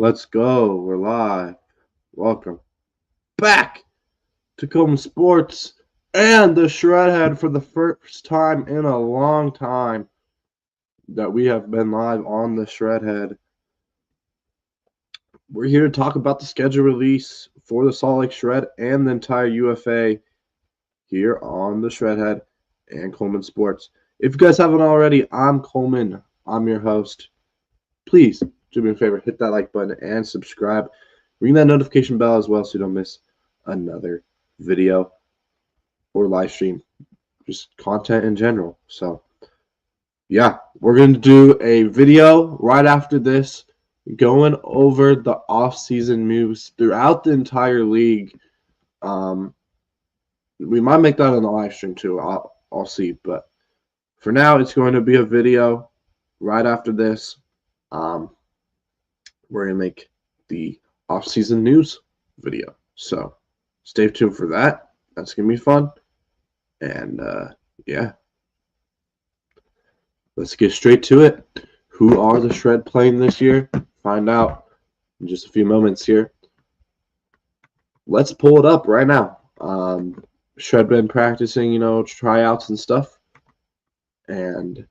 Let's go. We're live. Welcome back to Coleman Sports and the Shredhead for the first time in a long time that we have been live on the Shredhead. We're here to talk about the schedule release for the Salt Lake Shred and the entire UFA here on the Shredhead and Coleman Sports. If you guys haven't already, I'm Coleman. I'm your host. Please do me a favor, hit that like button and subscribe. Ring that notification bell as well so you don't miss another video or live stream, just content in general. So, yeah, we're going to do a video right after this going over the off-season moves throughout the entire league. We might make that on the live stream too. I'll see. But for now, it's going to be a video right after this. We're going to make the off-season news video. So stay tuned for that. That's going to be fun. And, yeah. Let's get straight to it. Who are the Shred playing this year? Find out in just a few moments here. Let's pull it up right now. Shred been practicing, tryouts and stuff. And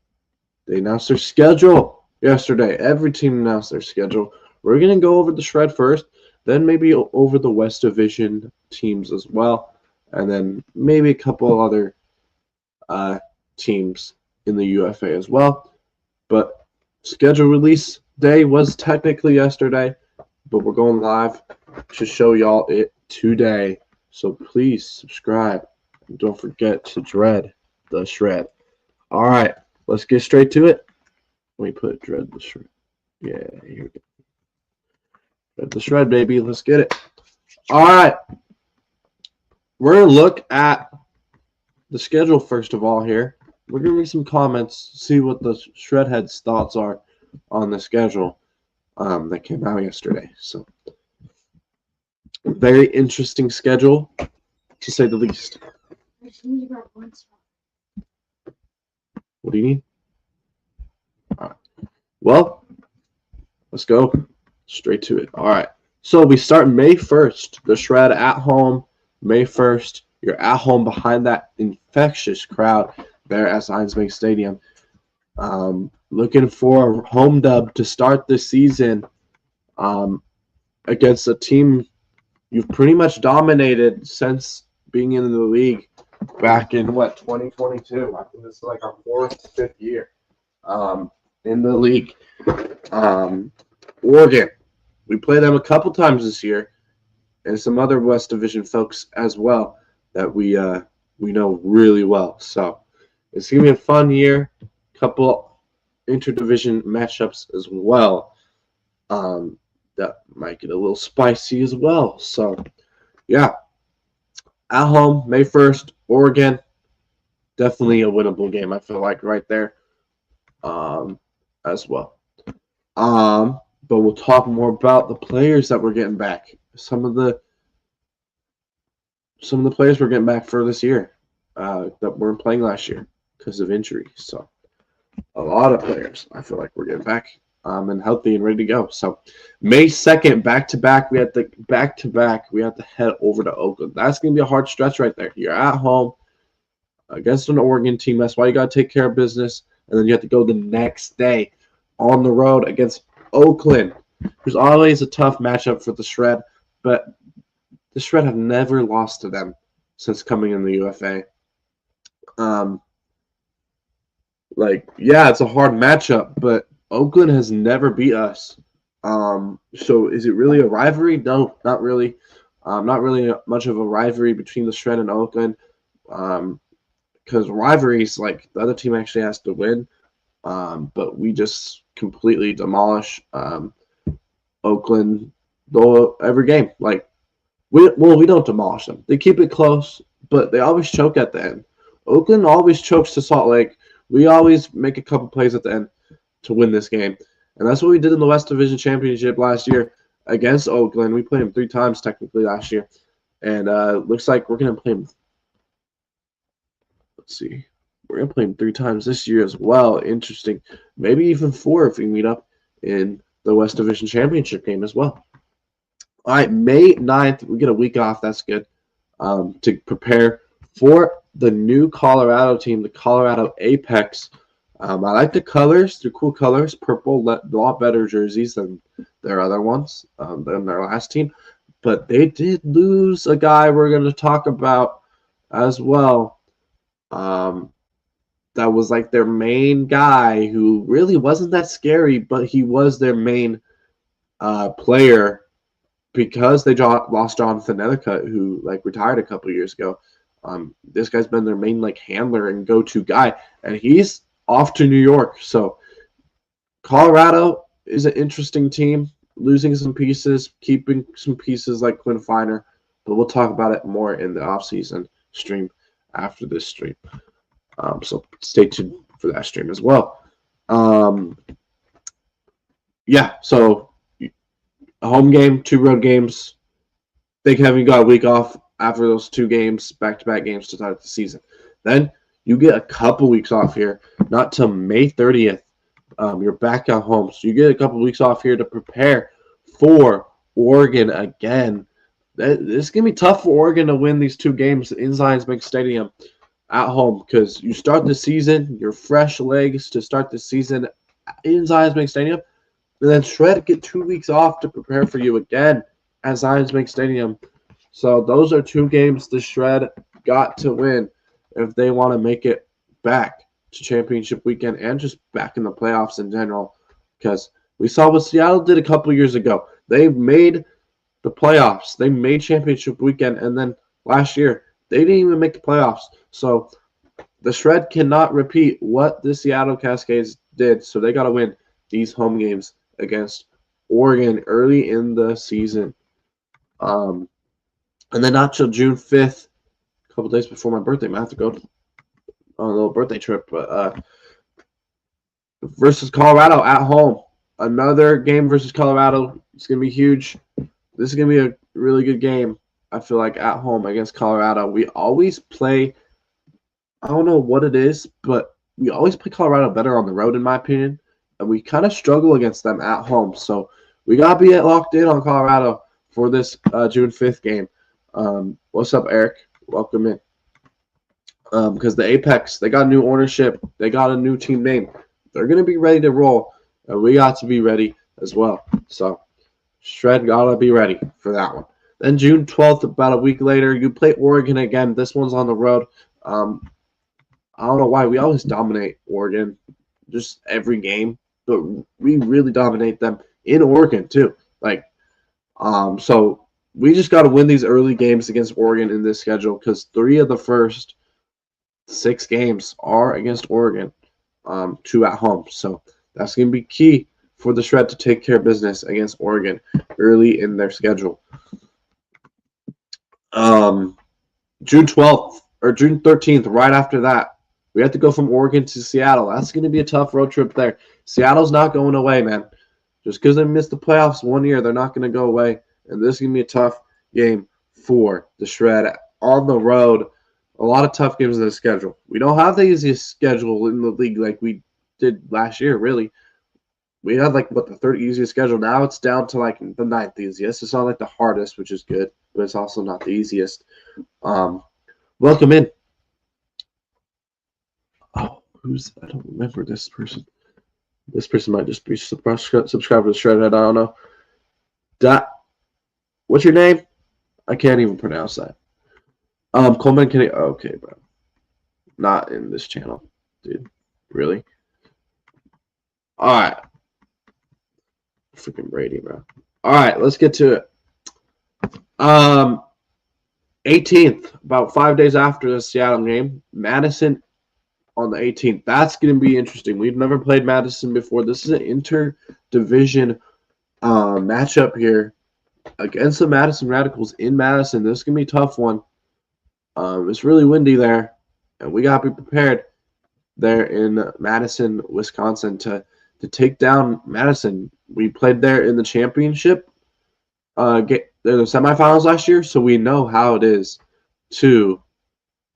they announced their schedule yesterday. Every team announced their schedule. We're going to go over the Shred first, then maybe over the West Division teams as well, and then maybe a couple other teams in the UFA as well. But schedule release day was technically yesterday, but we're going live to show y'all it today. So please subscribe and don't forget to dread the Shred. All right, let's get straight to it. Let me put dread the Shred. Yeah, here we go. Dread the Shred, baby. Let's get it. All right. We're going to look at the schedule first of all here. We're going to read some comments, see what the Shredhead's thoughts are on the schedule that came out yesterday. So, very interesting schedule, to say the least. What do you need? All right. Well, let's go straight to it. All right. So we start May 1st. The Shred at home, May 1st. You're at home behind that infectious crowd there at Zions Bank Stadium. Looking for a home dub to start this season against a team you've pretty much dominated since being in the league back in, 2022. I think this is like our 4th, 5th year in the league. Oregon. We played them a couple times this year, and some other West Division folks as well that we know really well. So it's going to be a fun year. Couple interdivision matchups as well. That might get a little spicy as well. So, yeah. At home, May 1st, Oregon. Definitely a winnable game, I feel like, right there as well. But we'll talk more about the players that we're getting back. Some of the players we're getting back for this year that weren't playing last year because of injury. So a lot of players I feel like we're getting back and healthy and ready to go. So May 2nd, back-to-back. We have to head over to Oakland. That's going to be a hard stretch right there. You're at home against an Oregon team. That's why you got to take care of business. And then you have to go the next day on the road against Oakland. There's always a tough matchup for the Shred, but the Shred have never lost to them since coming in the UFA. It's a hard matchup, but Oakland has never beat us. So is it really a rivalry? No, not really. Not really much of a rivalry between the Shred and Oakland. Because rivalries, like, the other team actually has to win. But we just completely demolish Oakland every game. We don't demolish them. They keep it close, but they always choke at the end. Oakland always chokes to Salt Lake. We always make a couple plays at the end to win this game. And that's what we did in the West Division Championship last year against Oakland. We played them 3 times technically last year. And looks like we're going to play them. Let's see. We're going to play them 3 times this year as well. Interesting. Maybe even 4 if we meet up in the West Division Championship game as well. All right, May 9th, we get a week off. That's good to prepare for the new Colorado team, the Colorado Apex. I like the colors. They're cool colors. Purple, a lot better jerseys than their other ones, than their last team. But they did lose a guy we're going to talk about as well. That was like their main guy who really wasn't that scary, but he was their main player because they lost Jonathan Nethercutt, who like retired a couple years ago. This guy's been their main like handler and go-to guy, and he's off to New York. So Colorado is an interesting team, losing some pieces, keeping some pieces like Quinn Finer, but we'll talk about it more in the offseason stream after this stream. So stay tuned for that stream as well. Yeah, so a home game, 2 road games. Big Heavy got a week off after those 2 games, back-to-back games to start the season. Then you get a couple weeks off here, not till May 30th. You're back at home, so you get a couple weeks off here to prepare for Oregon again. This is going to be tough for Oregon to win these 2 games in Zions Bank Stadium at home because you start the season, your fresh legs to start the season in Zions Bank Stadium, and then Shred get 2 weeks off to prepare for you again at Zions Bank Stadium. So those are 2 games the Shred got to win if they want to make it back to championship weekend and just back in the playoffs in general, because we saw what Seattle did a couple years ago. They made the playoffs. They made championship weekend, and then last year they didn't even make the playoffs. So the Shred cannot repeat what the Seattle Cascades did. So they got to win these home games against Oregon early in the season. And then not till June 5th, a couple days before my birthday, I have to go on a little birthday trip. But versus Colorado at home. Another game versus Colorado. It's going to be huge. This is going to be a really good game, I feel like, at home against Colorado. We always play, I don't know what it is, but we always play Colorado better on the road, in my opinion. And we kind of struggle against them at home. So we got to be locked in on Colorado for this June 5th game. What's up, Eric? Welcome in. Because the Apex, they got new ownership. They got a new team name. They're going to be ready to roll. And we got to be ready as well. So Shred got to be ready for that one. Then June 12th, about a week later, you play Oregon again. This one's on the road. I don't know why. We always dominate Oregon just every game. But we really dominate them in Oregon, too. So we just got to win these early games against Oregon in this schedule because 3 of the first 6 games are against Oregon, 2 at home. So that's going to be key for the Shred to take care of business against Oregon early in their schedule. June 12th or June 13th, right after that, we have to go from Oregon to Seattle. That's going to be a tough road trip there. Seattle's not going away, man. Just because they missed the playoffs 1 year, they're not going to go away. And this is going to be a tough game for the Shred on the road. A lot of tough games in the schedule. We don't have the easiest schedule in the league like we did last year, really. We had the 3rd easiest schedule. Now it's down to the 9th easiest. It's not the hardest, which is good, but it's also not the easiest. Welcome in. Oh, I don't remember this person. This person might just be subscribed to the Shredhead. I don't know. What's your name? I can't even pronounce that. Coleman Kenny. Okay, bro. Not in this channel, dude. Really? All right. Freaking Brady, bro. All right, let's get to it. 18th, about 5 days after the Seattle game, Madison on the 18th. That's going to be interesting. We've never played Madison before. This is an interdivision matchup here against the Madison Radicals in Madison. This is going to be a tough one. It's really windy there, and we got to be prepared there in Madison, Wisconsin to take down Madison. We played there in the championship, the semifinals last year, so we know how it is to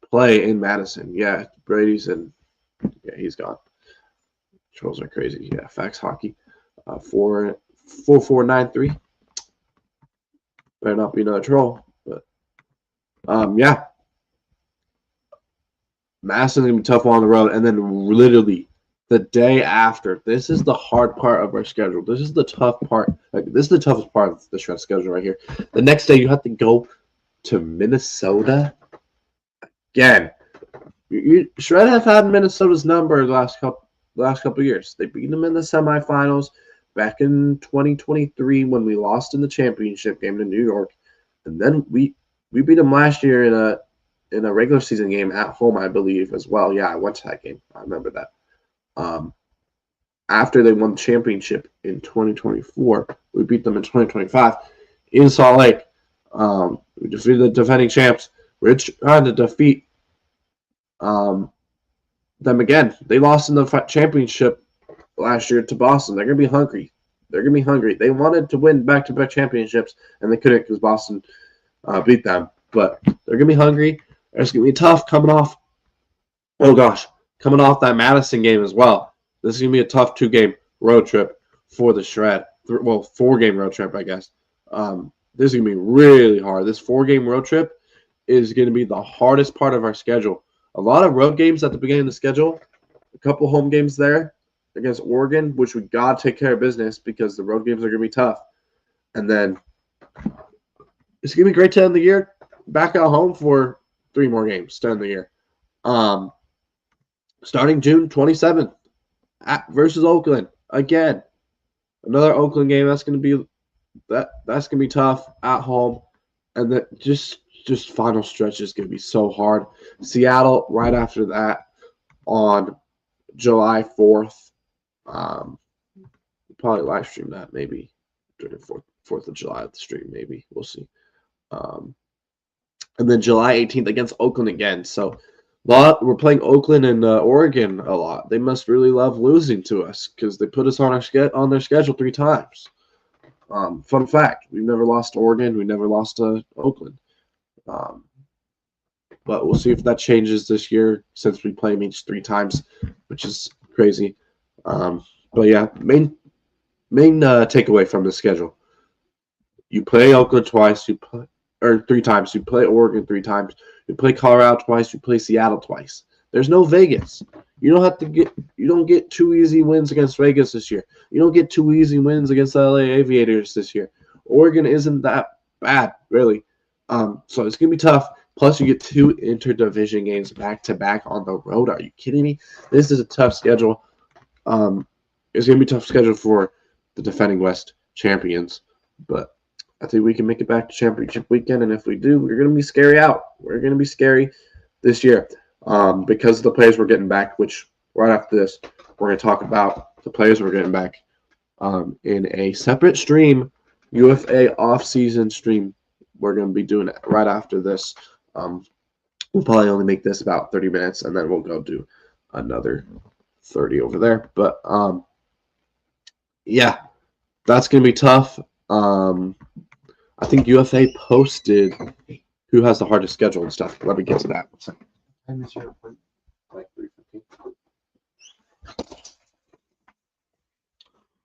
play in Madison. Yeah, Brady's in. Yeah, he's gone. Trolls are crazy. Yeah, Facts Hockey. 4493. Better not be another troll. But yeah. Madison's going to be tough on the road. And then literally the day after, this is the hard part of our schedule. This is the tough part. This is the toughest part of the Shred schedule right here. The next day, you have to go to Minnesota. Again, Shred have had Minnesota's number the last couple of years. They beat them in the semifinals back in 2023 when we lost in the championship game to New York. And then we beat them last year in a regular season game at home, I believe, as well. Yeah, I went to that game. I remember that. After they won the championship in 2024, we beat them in 2025 in Salt Lake. We defeated the defending champs. We're trying to defeat them again. They lost in the championship last year to Boston. They're going to be hungry. They wanted to win back-to-back championships, and they couldn't because Boston beat them. But they're going to be hungry. It's going to be tough coming off that Madison game as well. This is going to be a tough 2-game road trip for the Shred. Well, 4-game road trip, I guess. This is going to be really hard. This 4-game road trip is going to be the hardest part of our schedule. A lot of road games at the beginning of the schedule, a couple home games there against Oregon, which we got to take care of business because the road games are going to be tough. And then it's going to be great to end the year back at home for 3 more games to end the year. Starting June 27th versus Oakland. Again, another Oakland game that's going to be tough at home. And then just final stretch is going to be so hard. Seattle right after that on July 4th. Probably live stream that maybe during the 4th of July at the stream. Maybe we'll see. And then July 18th against Oakland again. So we're playing Oakland and Oregon a lot. They must really love losing to us because they put us on their schedule 3 times. Fun fact: we've never lost to Oregon. We never lost to Oakland. But we'll see if that changes this year since we play them each 3 times, which is crazy. But yeah, main takeaway from the schedule: you play Oakland twice, 3 times. You play Oregon 3 times. You play Colorado twice. You play Seattle twice. There's no Vegas. You don't get 2 easy wins against Vegas this year. You don't get 2 easy wins against the LA Aviators this year. Oregon isn't that bad, really. So it's gonna be tough. Plus, you get 2 interdivision games back to back on the road. Are you kidding me? This is a tough schedule. It's gonna be a tough schedule for the defending West champions, but I think we can make it back to championship weekend, and if we do, we're going to be scary out. We're going to be scary this year because of the players we're getting back, which right after this, we're going to talk about the players we're getting back in a separate stream, UFA off-season stream. We're going to be doing it right after this. We'll probably only make this about 30 minutes, and then we'll go do another 30 over there. But, yeah, that's going to be tough. I think UFA posted who has the hardest schedule and stuff. Let me get to that. I miss your appointment. Like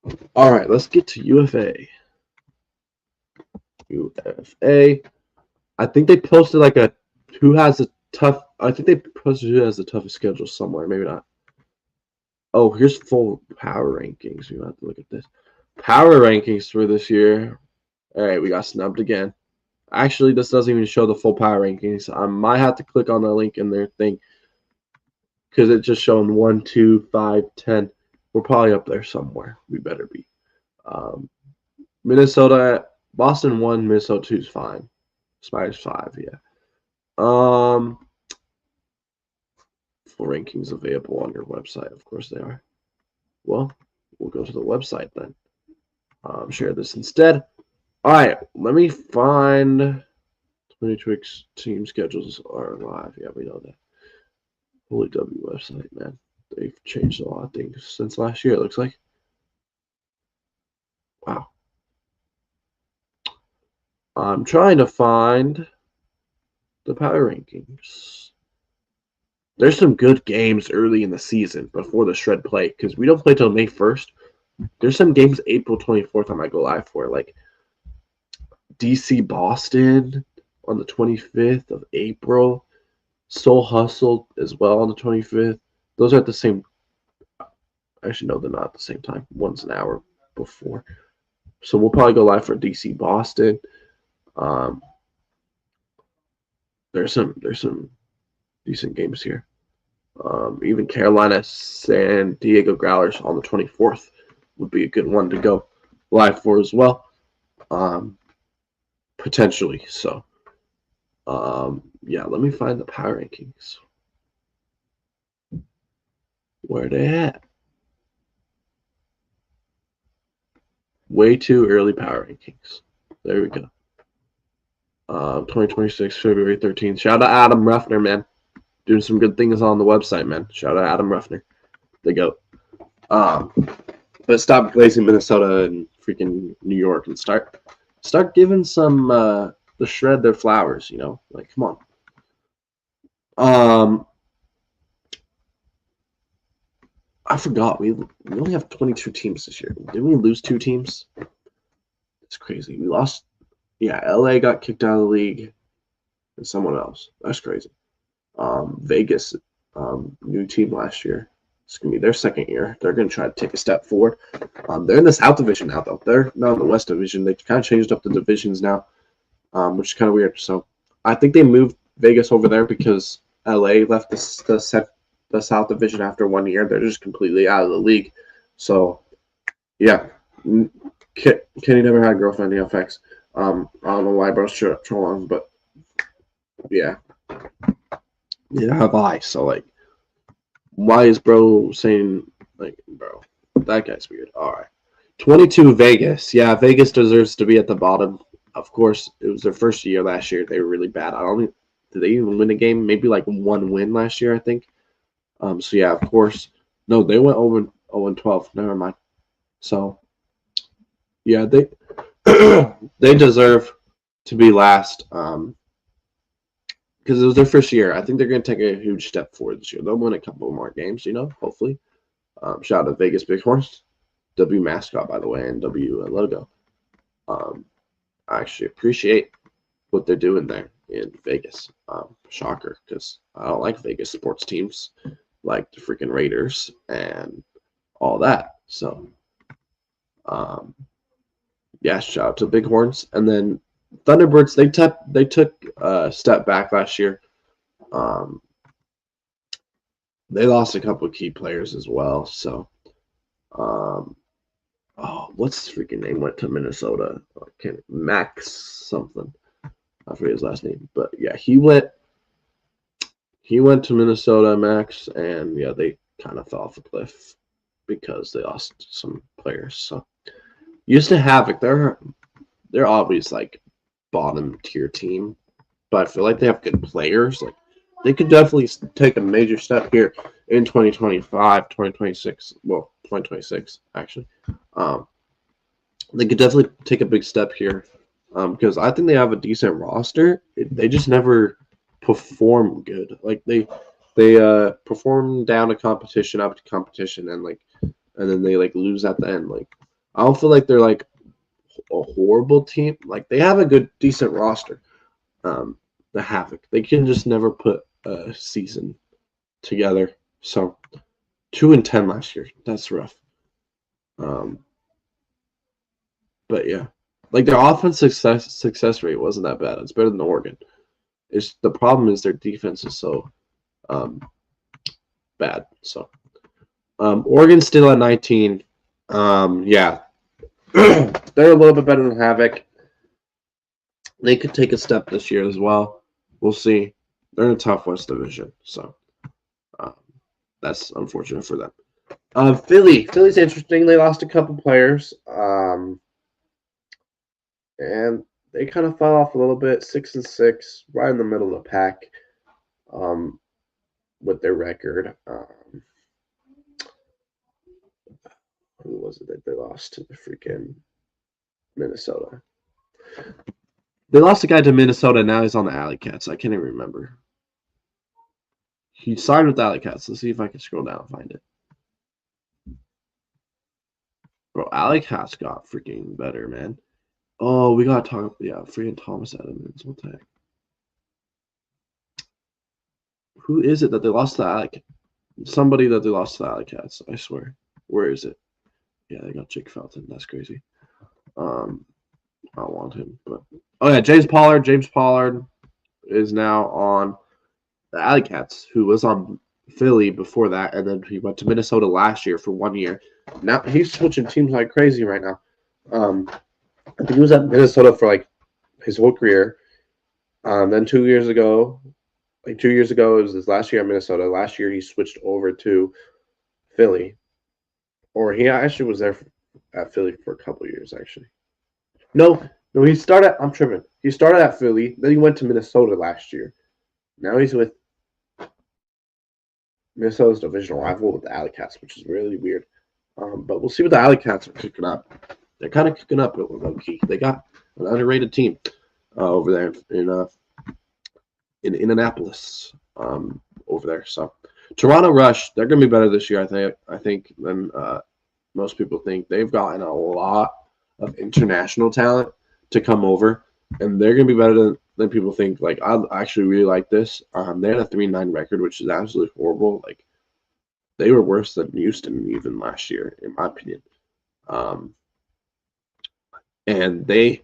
3:15. All right, let's get to UFA. UFA. I think they posted like I think they posted who has the toughest schedule somewhere. Maybe not. Oh, here's full power rankings. You have to look at this. Power rankings for this year. All right, we got snubbed again. Actually, this doesn't even show the full power rankings. I might have to click on the link in their thing because it's just showing 1, 2, 5, 10. We're probably up there somewhere. We better be. Minnesota, Boston 1, Minnesota 2 is fine. Spiders 5, yeah. Full rankings available on your website. Of course they are. Well, we'll go to the website then. Share this instead. All right, let me find 22 team schedules are live. Yeah, we know that. Holy W website, man. They've changed a lot of things since last year, it looks like. Wow. I'm trying to find the power rankings. There's some good games early in the season before the Shred play because we don't play till May 1st. There's some games April 24th I might go live for, like DC Boston on the 25th of April. Soul Hustle as well on the 25th. Those are at the same. Actually, no, they're not at the same time. One's an hour before. So we'll probably go live for DC Boston. There's some decent games here. Even Carolina San Diego Growlers on the 24th would be a good one to go live for as well. Potentially. So, yeah, let me find the power rankings. Where they at? Way too early power rankings. There we go. 2026, February 13th. Shout out Adam Ruffner, man. Doing some good things on the website, man. Shout out Adam Ruffner. The GOAT. But stop glazing Minnesota and freaking New York and start giving some the shred their flowers, you know? Like, come on. I forgot. We only have 22 teams this year. Didn't we lose 2 teams? It's crazy. We lost. Yeah, LA got kicked out of the league, and someone else. That's crazy. Vegas, new team last year. It's gonna be their second year. They're gonna try to take a step forward. They're in the South Division now, though. They're not in the West Division. They kind of changed up the divisions now, which is kind of weird. So I think they moved Vegas over there because LA left the South Division after 1 year. They're just completely out of the league. So, yeah. Kenny never had a girlfriend, FX. I don't know why bro's trolling, but yeah. Yeah, have I. So, like, why is bro saying, like, bro, that guy's weird. All right. 22 Vegas. Yeah, Vegas deserves to be at the bottom. Of course, it was their first year last year. They were really bad. Did they even win a game? Maybe like 1 win last year, I think. So yeah, of course. No, they went 0-12. Never mind. So yeah, they they deserve to be last. Because it was their first year. I think they're going to take a huge step forward this year. They'll win a couple more games, hopefully. Shout out to Vegas Bighorns. W mascot, by the way, and W logo. I actually appreciate what they're doing there in Vegas. Shocker, because I don't like Vegas sports teams like the freaking Raiders and all that. So, yeah, shout out to Bighorns. And then Thunderbirds, they took a step back last year. They lost a couple of key players as well. So, what's his freaking name? Went to Minnesota. Max something. I forget his last name, but yeah, he went to Minnesota, Max, and yeah, they kind of fell off a cliff because they lost some players. So used to Havoc, they're always like bottom tier team, but I feel like they have good players. Like they could definitely take a major step here in 2025, 2026. Well, 2026 actually. They could definitely take a big step here. Because I think they have a decent roster. They just never perform good. Like they perform down to competition, up to competition, and then they like lose at the end. Like I don't feel like they're like a horrible team. Like they have a good, decent roster. The Havoc. They can just never put a season together. So 2-10 last year. That's rough. But yeah. Like their offense success rate wasn't that bad. It's better than Oregon. The problem is their defense is so bad. So Oregon's still at 19. Yeah, they're a little bit better than Havoc. They could take a step this year as well. We'll see. They're in a tough West Division, so that's unfortunate for them. Philly's interesting. They lost a couple players. And they kind of fell off a little bit, 6-6, right in the middle of the pack, with their record. Who was it that they lost to the freaking Minnesota? They lost a guy to Minnesota. Now he's on the Alley Cats. I can't even remember. He signed with the Alley Cats. Let's see if I can scroll down and find it. Bro, Alec has got freaking better, man. Oh, we gotta talk. Yeah, freaking Thomas Edmonds. What the heck? Who is it that they lost to Alec? Somebody that they lost to the Alley Cats, I swear. Where is it? Yeah, they got Jake Felton. That's crazy. I don't want him, but oh yeah, James Pollard. James Pollard is now on the Alley Cats, who was on Philly before that, and then he went to Minnesota last year for 1 year. Now he's switching teams like crazy right now. I think he was at Minnesota for like his whole career. Then 2 years ago, it was his last year at Minnesota. Last year he switched over to Philly, or he actually was there at Philly for a couple of years actually. No, he started. I'm tripping. He started at Philly, then he went to Minnesota last year. Now he's with Minnesota's divisional rival with the Alley Cats, which is really weird. But we'll see what the Alley Cats are cooking up. They're kind of cooking up low key. They got an underrated team over there in Indianapolis over there. So Toronto Rush, they're going to be better this year, I think, than most people think. They've gotten a lot of international talent to come over, and they're going to be better than people think. Like, I actually really like this. They had a 3-9 record, which is absolutely horrible. Like, they were worse than Houston even last year, in my opinion. And they're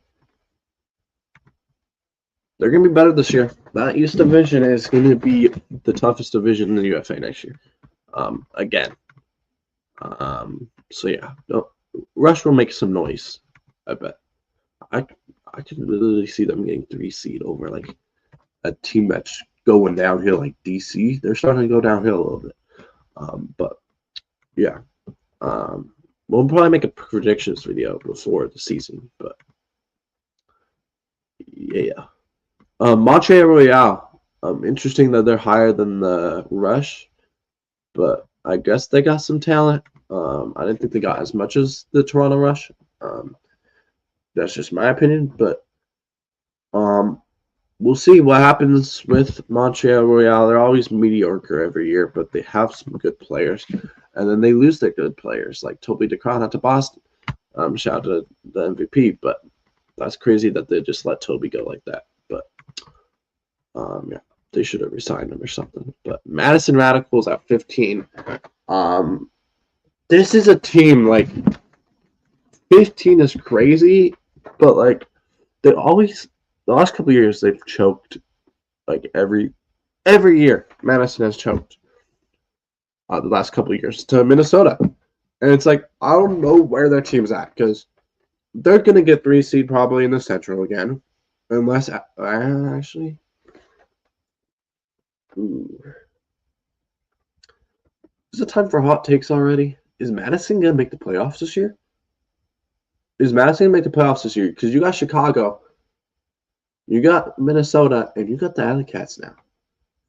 going to be better this year. That East Division is going to be the toughest division in the UFA next year. Again. So yeah, Rush will make some noise. I bet. I can literally see them getting 3 seed over like a team that's going downhill like DC. They're starting to go downhill a little bit. But yeah, we'll probably make a predictions video before the season. But yeah, Montreal Royale. Interesting that they're higher than the Rush, but I guess they got some talent. I didn't think they got as much as the Toronto Rush. That's just my opinion, but we'll see what happens with Montreal Royale. They're always mediocre every year, but they have some good players, and then they lose their good players, like Toby DeCron to Boston. Shout out to the MVP, but that's crazy that they just let Toby go like that. But yeah, they should have resigned him or something. But Madison Radicals at 15. This is a team like 15 is crazy, but like they always the last couple of years they've choked like every year. Madison has choked the last couple of years to Minnesota, and it's like I don't know where their team's at because they're gonna get 3 seed probably in the Central again, unless actually. Is it time for hot takes already? Is Madison gonna make the playoffs this year? Is Madison gonna make the playoffs this year? Because you got Chicago, you got Minnesota, and you got the Alley Cats now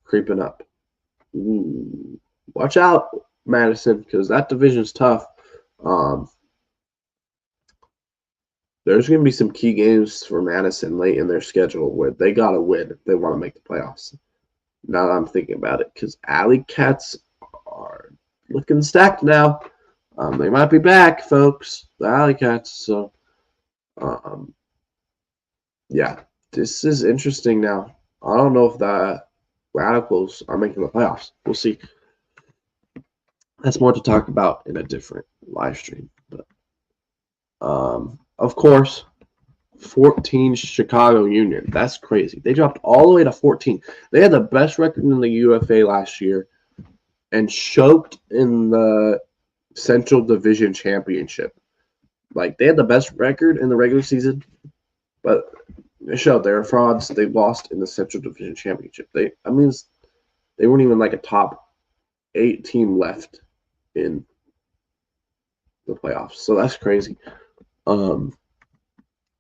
creeping up. Ooh. Watch out, Madison, because that division's tough. There's going to be some key games for Madison late in their schedule where they got to win if they want to make the playoffs. Now that I'm thinking about it, because Alley Cats are looking stacked now. They might be back, folks, the Alley Cats. So, yeah, this is interesting now. I don't know if the Radicals are making the playoffs. We'll see. That's more to talk about in a different live stream. But, of course, 14 Chicago Union. That's crazy. They dropped all the way to 14. They had the best record in the UFA last year and choked in the Central Division Championship. Like, they had the best record in the regular season, but they showed they were frauds. They lost in the Central Division Championship. They weren't even like a top 8 team left in the playoffs. So that's crazy.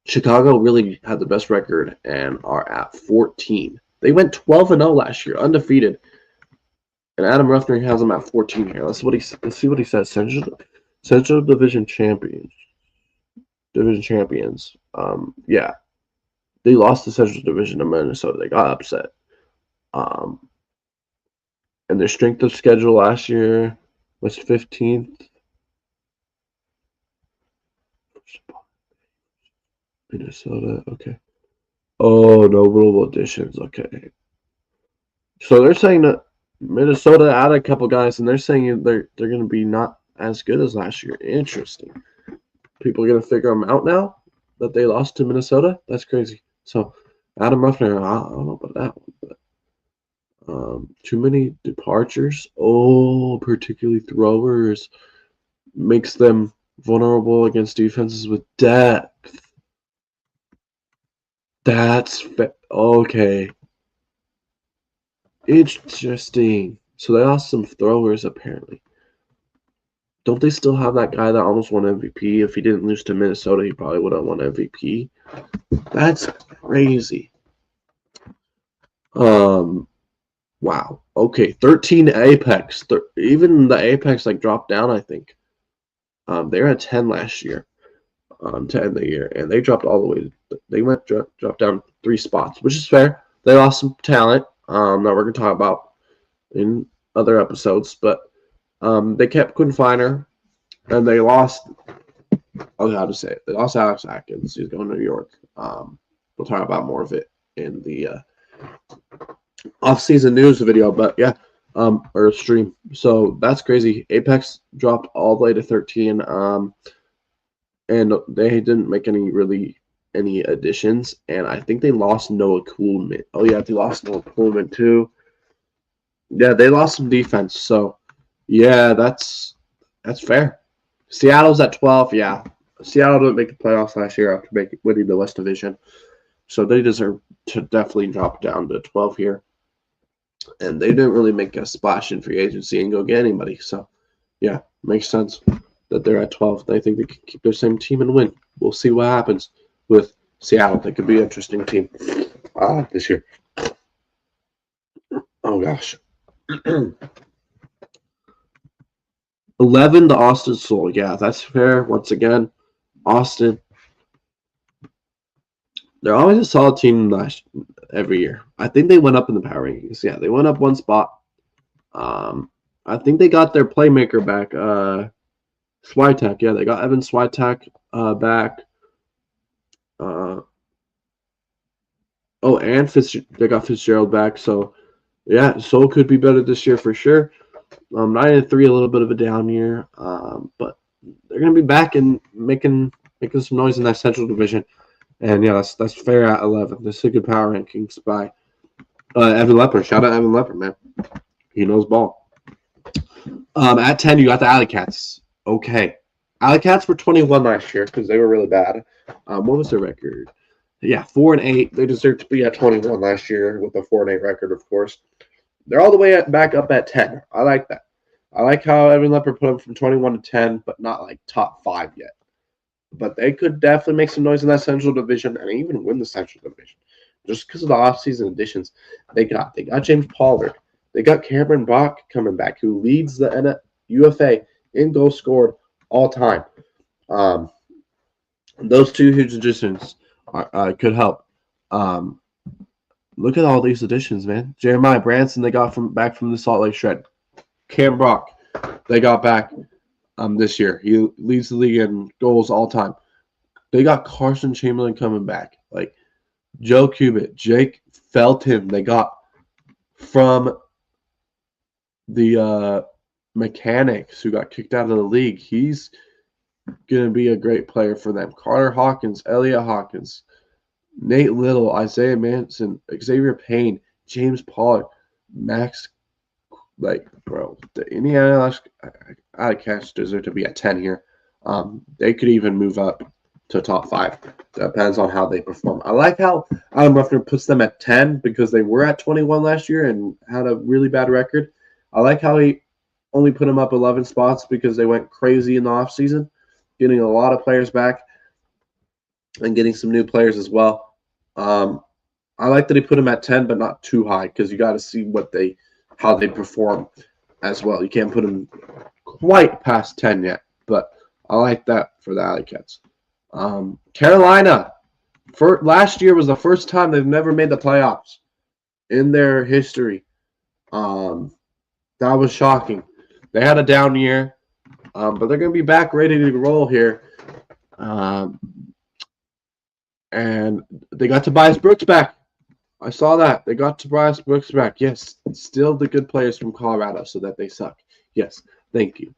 Chicago really had the best record and are at 14. They went 12-0 last year, undefeated. And Adam Ruffner has them at 14 here. Let's see what he says. Central Division Champions. Yeah. They lost the Central Division to Minnesota. They got upset. And their strength of schedule last year was 15th. Minnesota. Okay. Oh, no notable additions. Okay. So they're saying that Minnesota added a couple guys, and they're saying they're going to be not as good as last year. Interesting. People are going to figure them out now that they lost to Minnesota. That's crazy. So Adam Ruffner, I don't know about that one, but too many departures. Oh, particularly throwers makes them vulnerable against defenses with depth. That's okay. Interesting. So they lost some throwers apparently. Don't they still have that guy that almost won MVP? If he didn't lose to Minnesota, he probably would have won MVP. That's crazy. Wow. Okay, 13 Apex. Even the Apex dropped down, I think. They were at 10 last year. To end the year, and they dropped all the way. They dropped down 3 spots, which is fair. They lost some talent that we're gonna talk about in other episodes, but they kept Quinn Finer, and they lost. I'll how to say it. They lost Alex Atkins. He's going to New York. We'll talk about more of it in the off-season news video, but yeah, or stream. So that's crazy. Apex dropped all the way to 13. And they didn't make any additions, and I think they lost Noah Coolman. Oh yeah, they lost Noah Coolman too. Yeah, they lost some defense. So yeah, that's fair. Seattle's at 12. Yeah, Seattle didn't make the playoffs last year after winning the West Division, so they deserve to definitely drop down to 12 here. And they didn't really make a splash in free agency and go get anybody. So yeah, makes sense that they're at 12. They think they can keep their same team and win. We'll see what happens with Seattle. They could be an interesting team this year. Oh, gosh. 11, the Austin Soul. Yeah, that's fair. Once again, Austin. They're always a solid team every year. I think they went up in the power rankings. Yeah, they went up 1 spot. I think they got their playmaker back. Swiatek, yeah, they got Evan Swiatek back. And they got Fitzgerald back. So, yeah, Soul could be better this year for sure. 9-3, a little bit of a down year, but they're gonna be back and making some noise in that Central Division. And yeah, that's fair at 11. This is a good power rankings by Evan Lepper. Shout out Evan Lepper, man. He knows ball. At 10, you got the Alley Cats. Okay. Alley Cats were 21 last year because they were really bad. What was their record? Yeah, 4-8. They deserved to be at 21 last year with a 4-8 record, of course. They're all the way back up at 10. I like that. I like how Evan Lepper put them from 21 to 10, but not top 5 yet. But they could definitely make some noise in that Central Division and even win the Central Division. Just because of the offseason additions they got. They got James Pollard. They got Cameron Bach coming back, who leads the UFA in goals scored all time. Those 2 huge additions could help. Look at all these additions, man. Jeremiah Branson, they got back from the Salt Lake Shred. Cam Brock, they got back this year. He leads the league in goals all time. They got Carson Chamberlain coming back. Joe Cubit, Jake Felton, they got from the Mechanics, who got kicked out of the league. He's going to be a great player for them. Carter Hawkins, Elliot Hawkins, Nate Little, Isaiah Manson, Xavier Payne, James Pollard, Max. Bro, the Indiana Alley Cats deserve to be at 10 here. They could even move up to top 5. Depends on how they perform. I like how Adam Ruffner puts them at 10 because they were at 21 last year and had a really bad record. I like how he only put them up 11 spots because they went crazy in the offseason, getting a lot of players back and getting some new players as well. I like that he put them at 10, but not too high because you got to see how they perform as well. You can't put them quite past 10 yet, but I like that for the Alley Cats. Carolina, last year was the first time they've never made the playoffs in their history. That was shocking. They had a down year, but they're going to be back ready to roll here Um, and they got Tobias Brooks back. I saw that. They got Tobias Brooks back. Yes, still the good players from Colorado, so that they suck. Yes, thank you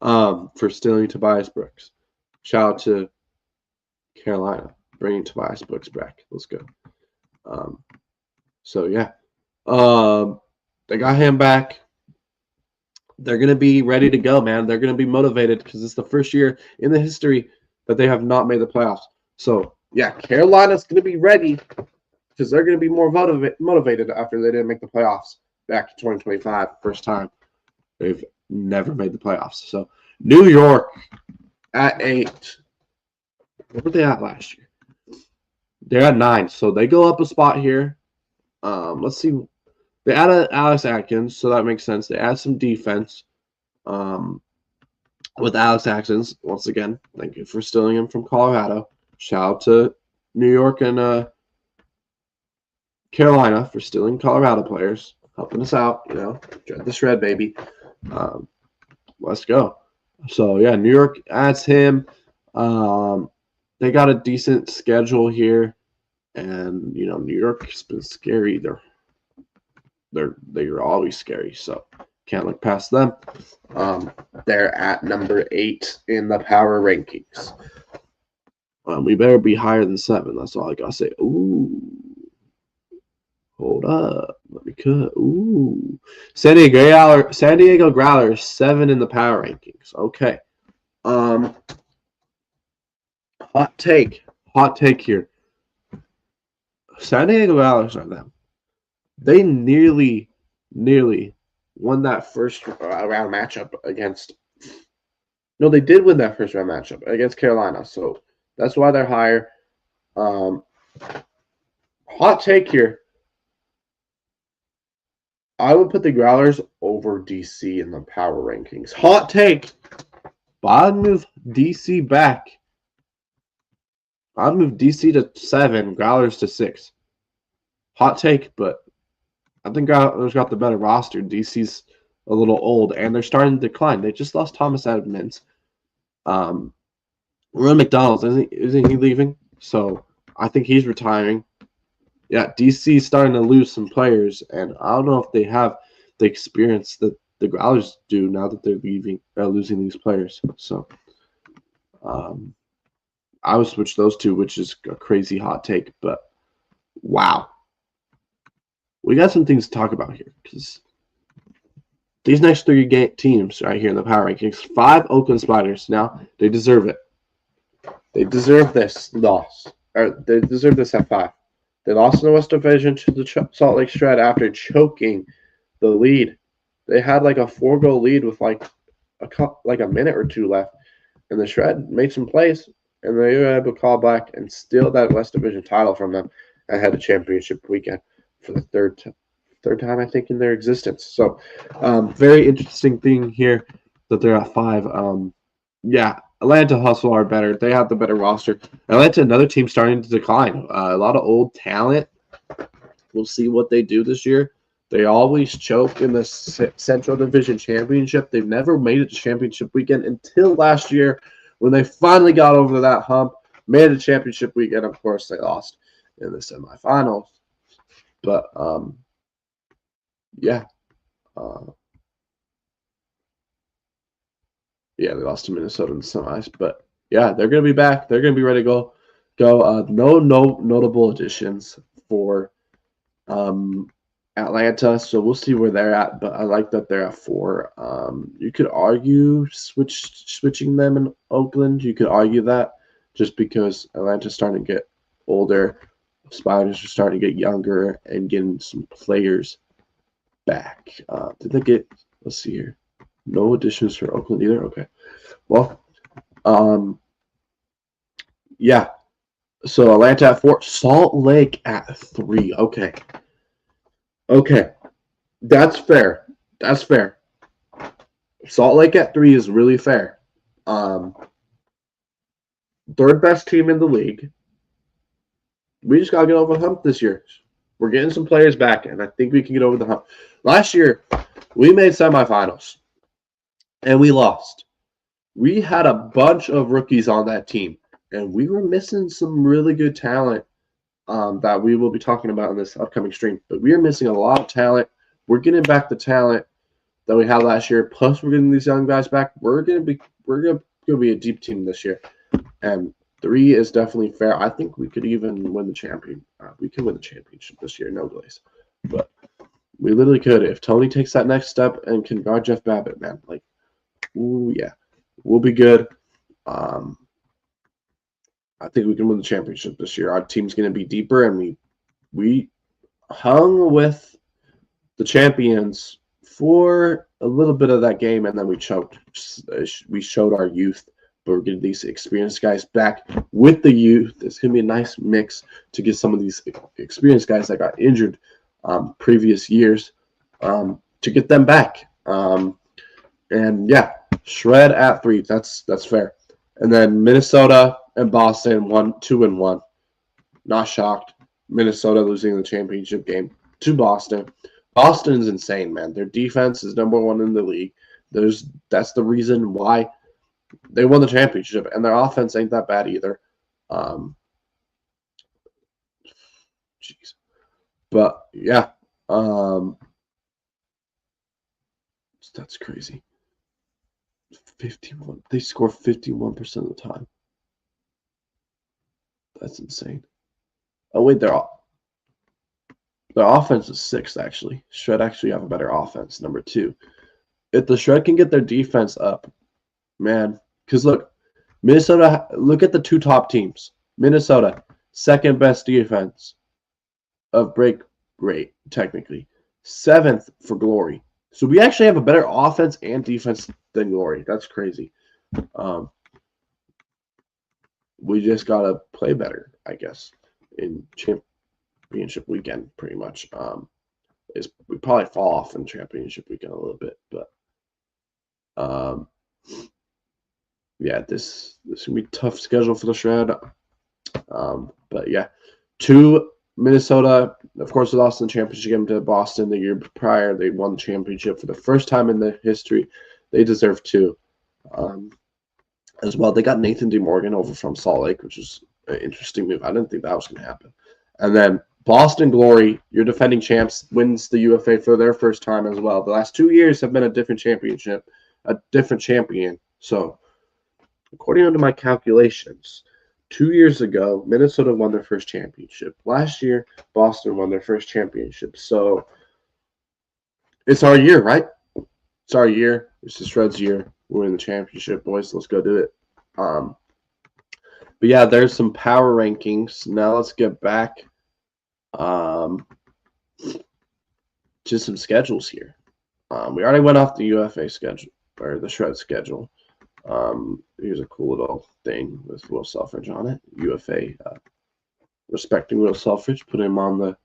for stealing Tobias Brooks. Shout out to Carolina, bringing Tobias Brooks back. Let's go. So, yeah. They got him back. They're going to be ready to go, man. They're going to be motivated because it's the first year in the history that they have not made the playoffs. So, yeah, Carolina's going to be ready because they're going to be more motivated after they didn't make the playoffs back in 2025, first time they've never made the playoffs. So, New York at 8. What were they at last year? They're at 9, so they go up a spot here. Let's see. They added Alex Atkins, so that makes sense. They add some defense with Alex Atkins. Once again, thank you for stealing him from Colorado. Shout out to New York and Carolina for stealing Colorado players, helping us out. Dread the shred, baby. Let's go. So, yeah, New York adds him. They got a decent schedule here, and New York's been scary. They're always scary, so can't look past them. They're at number 8 in the power rankings. We better be higher than 7. That's all I gotta say. Ooh, hold up, let me cut. Ooh, San Diego Growlers 7 in the power rankings. Okay. Hot take here. San Diego Growlers are them. They nearly won that first round matchup against. No, they did win that first round matchup against Carolina, so that's why they're higher. Hot take here. I would put the Growlers over DC in the power rankings. Hot take. But I'd move DC back. I'd move DC to 7, Growlers to 6. Hot take, but I think Growlers got the better roster. DC's a little old, and they're starting to decline. They just lost Thomas Edmonds. Ron McDonald, isn't he leaving? So I think he's retiring. Yeah, DC's starting to lose some players, and I don't know if they have the experience that the Growlers do now that they're losing these players. So I would switch those two, which is a crazy hot take, but wow. We got some things to talk about here because these next 3 teams right here in the power rankings, 5 Oakland Spiders. Now, they deserve it. They deserve this loss. Or they deserve this at 5. They lost in the West Division to the Salt Lake Shred after choking the lead. They had like a 4-goal lead with like a minute or 2 left, and the Shred made some plays, and they were able to call back and steal that West Division title from them ahead of championship weekend for the third time, I think, in their existence. So, very interesting thing here that they're at 5. Yeah, Atlanta Hustle are better. They have the better roster. Atlanta, another team starting to decline. A lot of old talent. We'll see what they do this year. They always choke in the Central Division Championship. They've never made it to championship weekend until last year when they finally got over that hump, made it to championship weekend. Of course, they lost in the semifinals. But, yeah. Yeah, they lost to Minnesota in the semis. But, yeah, they're going to be back. They're going to be ready to go. No notable additions for Atlanta, so we'll see where they're at. But I like that they're at 4. You could argue switching them in Oakland. You could argue that just because Atlanta's starting to get older. Spiders are starting to get younger and getting some players back. Did they get, let's see here, no additions for Oakland either? Okay. Well, yeah. So Atlanta at 4, Salt Lake at 3. Okay. That's fair. Salt Lake at 3 is really fair. Third best team in the league. We just got to get over the hump this year. We're getting some players back, and I think we can get over the hump. Last year, we made semifinals, and we lost. We had a bunch of rookies on that team. and we were missing some really good talent that we will be talking about in this upcoming stream. But we are missing a lot of talent. We're getting back the talent that we had last year. Plus, we're getting these young guys back. We're gonna be a deep team this year, and 3 is definitely fair. I think we could even win the champion. We could win the championship this year, no glaze. But we literally could if Tony takes that next step and can guard Jeff Babbitt, man. Like, ooh yeah, we'll be good. I think we can win the championship this year. Our team's gonna be deeper, and we hung with the champions for a little bit of that game, and then we choked. We showed our youth, but we're getting these experienced guys back with the youth. It's going to be a nice mix to get some of these experienced guys that got injured previous years to get them back. And yeah, shred at 3. That's fair. And then Minnesota and Boston 2-1. Not shocked. Minnesota losing the championship game to Boston. Boston's insane, man. Their defense is #1 in the league. That's the reason why they won the championship, and their offense ain't that bad either. Jeez. But yeah, that's crazy. 51. They score 51% of the time. That's insane. Oh wait, their offense is 6th, actually. Shred actually have a better offense, #2. If the Shred can get their defense up, man, because look, Minnesota, look at the 2 top teams. Minnesota, 2nd best defense of break rate, technically. 7th for Glory. So we actually have a better offense and defense than Glory. That's crazy. We just got to play better, I guess, in championship weekend, pretty much. We probably fall off in championship weekend a little bit, but yeah, this is gonna be a tough schedule for the Shred. But yeah, 2 Minnesota, of course, they lost in the championship game to Boston the year prior. They won the championship for the first time in their history. They deserve 2 as well. They got Nathan DeMorgan over from Salt Lake, which is an interesting move. I didn't think that was going to happen. And then Boston Glory, your defending champs, wins the UFA for their first time as well. The last 2 years have been a different championship, a different champion. So, according to my calculations, 2 years ago, Minnesota won their first championship. Last year, Boston won their first championship. So, it's our year, right? It's our year. It's the Shred's year. We're winning the championship, boys. Let's go do it. But yeah, there's some power rankings. Now let's get back to some schedules here. We already went off the UFA schedule, or the Shred schedule. Here's a cool little thing with Will Selfridge on it. UFA respecting Will Selfridge. Put him on the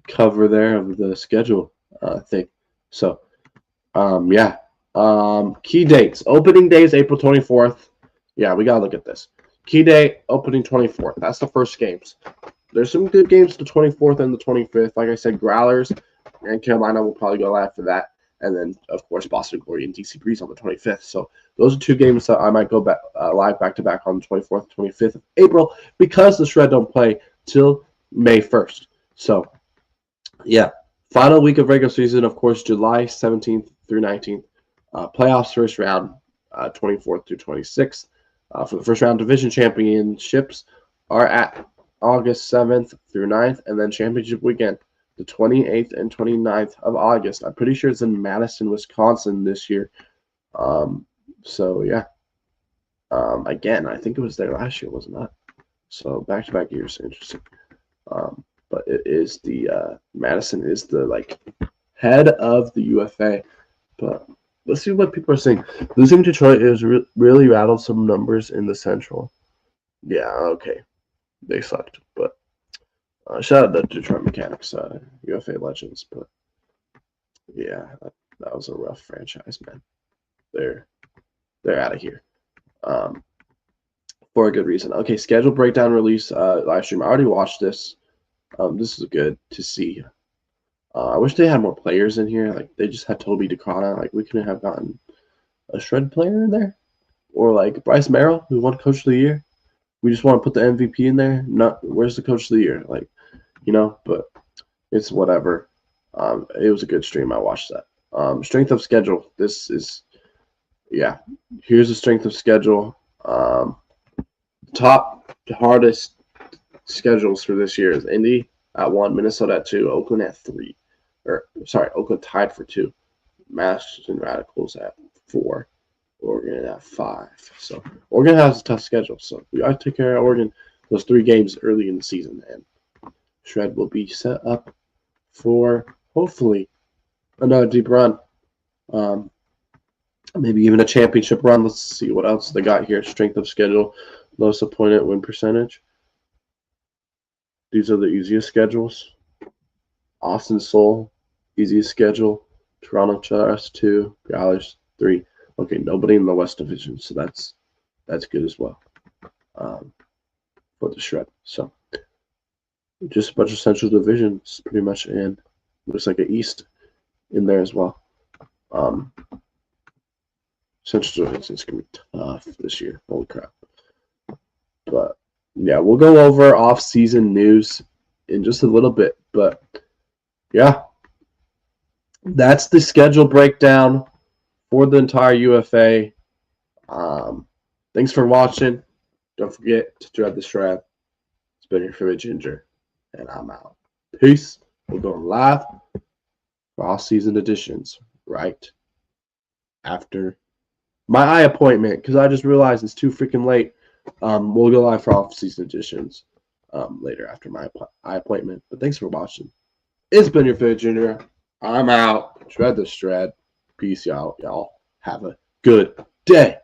cover there of the schedule thing. So, yeah. Key dates. Opening day is April 24th. Yeah, we got to look at this. Key day, opening 24th. That's the first games. There's some good games the 24th and the 25th. Like I said, Growlers and Carolina will probably go live for that. And then, of course, Boston Glory and DC Breeze on the 25th. So those are 2 games that I might go back live back-to-back on the 24th, 25th of April because the Shred don't play till May 1st. So, yeah. Final week of regular season, of course, July 17th through 19th. Playoffs first round, 24th through 26th. For the first round, division championships are at August 7th through 9th, and then championship weekend, the 28th and 29th of August. I'm pretty sure it's in Madison, Wisconsin this year. So, yeah. Again, I think it was there last year, wasn't it? So, back-to-back years. Interesting. But it is the Madison is the, head of the UFA. But let's see what people are saying. Losing Detroit has really rattled some numbers in the Central. Yeah, okay. They sucked, but shout out to Detroit Mechanics, UFA legends. But yeah, that was a rough franchise, man. They're out of here for a good reason. Okay, schedule breakdown release live stream. I already watched this. This is good to see. I wish they had more players in here. Like they just had Toby DeCrona. Like we couldn't have gotten a Shred player in there, or like Bryce Merrill, who won Coach of the Year. we just want to put the MVP in there. Not where's the coach of the year? Like, but it's whatever. It was a good stream. I watched that. Strength of schedule. This is, yeah. Here's the strength of schedule. Top hardest schedules for this year is Indy at 1, Minnesota at 2, Oakland at 3. Oakland tied for 2. Masters and Radicals at 4. Oregon at 5. So Oregon has a tough schedule. So we got to take care of Oregon those 3 games early in the season, and Shred will be set up for hopefully another deep run. Maybe even a championship run. Let's see what else they got here. Strength of schedule, lowest opponent win percentage. These are the easiest schedules. Austin Soul, easiest schedule. Toronto Trust 2, Growlers 3. Okay, nobody in the West Division, so that's good as well for the Shred. So just a bunch of Central Divisions pretty much, and looks like an East in there as well. Central Division is going to be tough this year. Holy crap. But, yeah, we'll go over off-season news in just a little bit. But, yeah, that's the schedule breakdown for the entire UFA. Thanks for watching. Don't forget to dread the Shred. It's been your favorite Ginger, and I'm out. Peace. We're going live for off-season editions right after my eye appointment, because I just realized it's too freaking late. We'll go live for off-season editions later after my eye appointment. But thanks for watching. It's been your favorite Junior. I'm out. Shred the Shred. Peace, y'all. Y'all have a good day.